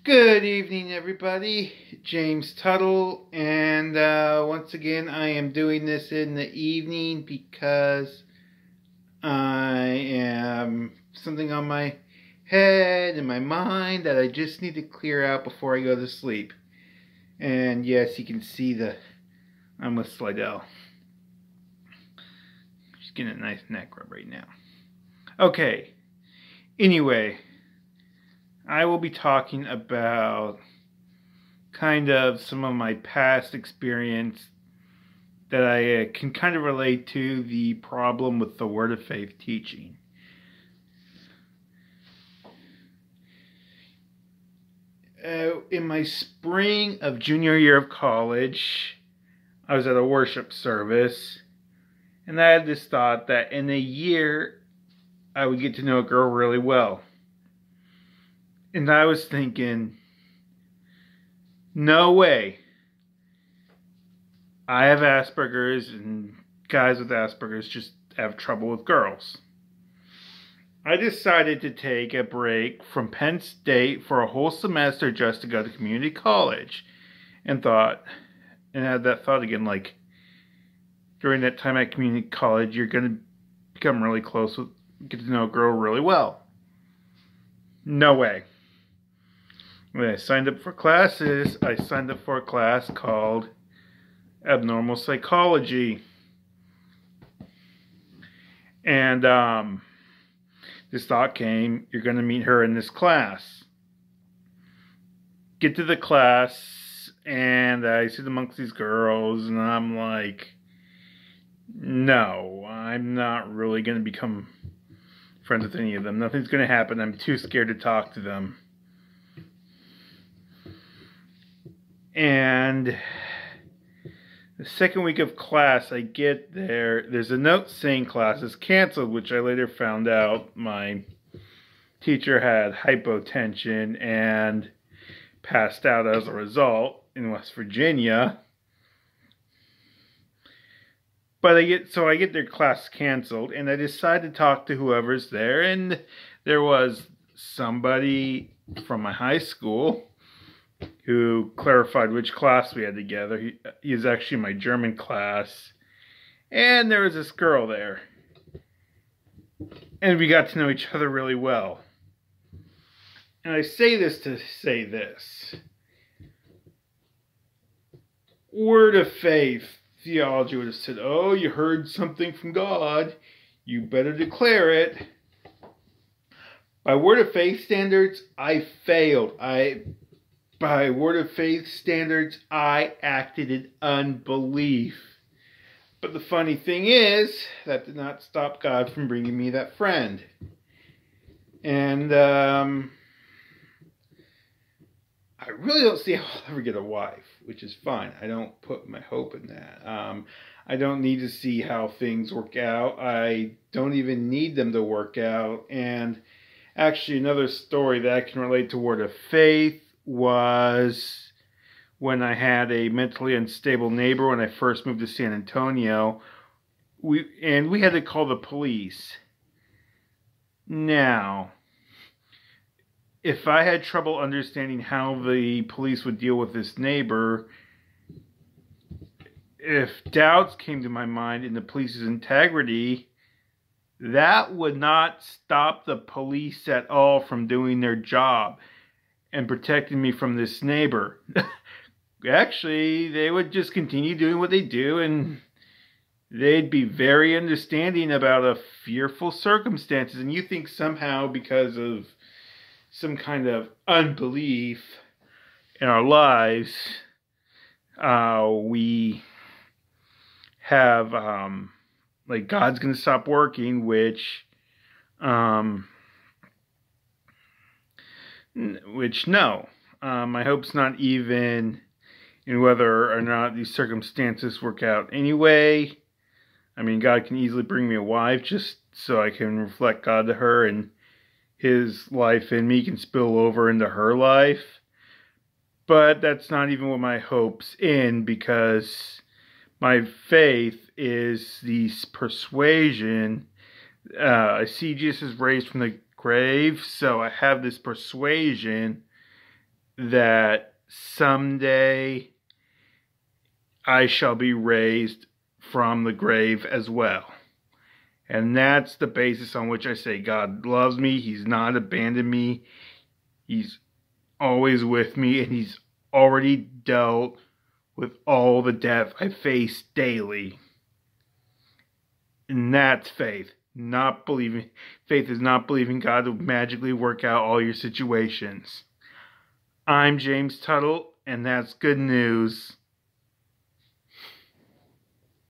Good evening, everybody. James Tuttle, and once again, I am doing this in the evening because I am something on my head and my mind that I just need to clear out before I go to sleep. And yes, you can see I'm with Slidell. She's getting a nice neck rub right now. Okay. Anyway, I will be talking about kind of some of my past experience that I can kind of relate to the problem with the Word of Faith teaching. In my spring of junior year of college, I was at a worship service, and I had this thought that in a year, I would get to know a girl really well. And I was thinking, no way. I have Asperger's, and guys with Asperger's just have trouble with girls. I decided to take a break from Penn State for a whole semester just to go to community college. And had that thought again, like, during that time at community college, you're going to become really close get to know a girl really well. No way. When I signed up for classes, I signed up for a class called Abnormal Psychology. And this thought came, you're going to meet her in this class. Get to the class, and I sit amongst these girls, and I'm like, no, I'm not really going to become friends with any of them. Nothing's going to happen. I'm too scared to talk to them. And the second week of class, I get there. There's a note saying class is canceled, which I later found out my teacher had hypotension and passed out as a result in West Virginia. But I get their class canceled, and I decide to talk to whoever's there. And there was somebody from my high school who clarified which class we had together. He is actually my German class. And there was this girl there. And we got to know each other really well. And I say this to say this. Word of faith theology would have said, oh, you heard something from God. You better declare it. By word of faith standards, I failed. By word of faith standards, I acted in unbelief. But the funny thing is, that did not stop God from bringing me that friend. And I really don't see how I'll ever get a wife, which is fine. I don't put my hope in that. I don't need to see how things work out. I don't even need them to work out. And actually, another story that I can relate to word of faith was when I had a mentally unstable neighbor when I first moved to San Antonio. We had to call the police. Now, if I had trouble understanding how the police would deal with this neighbor, if doubts came to my mind in the police's integrity, that would not stop the police at all from doing their job and protecting me from this neighbor. Actually, they would just continue doing what they do, and they'd be very understanding about a fearful circumstances. And you think somehow because of some kind of unbelief in our lives, we have, like, God's going to stop working, which no. My hope's not even in whether or not these circumstances work out anyway. I mean, God can easily bring me a wife just so I can reflect God to her, and His life in me can spill over into her life. But that's not even what my hope's in, because my faith is the persuasion. I see Jesus raised from the grave, so I have this persuasion that someday I shall be raised from the grave as well. And that's the basis on which I say God loves me. He's not abandoned me. He's always with me, and He's already dealt with all the death I face daily. And that's faith. Not believing. Faith is not believing God will magically work out all your situations. I'm James Tuttle, and that's good news.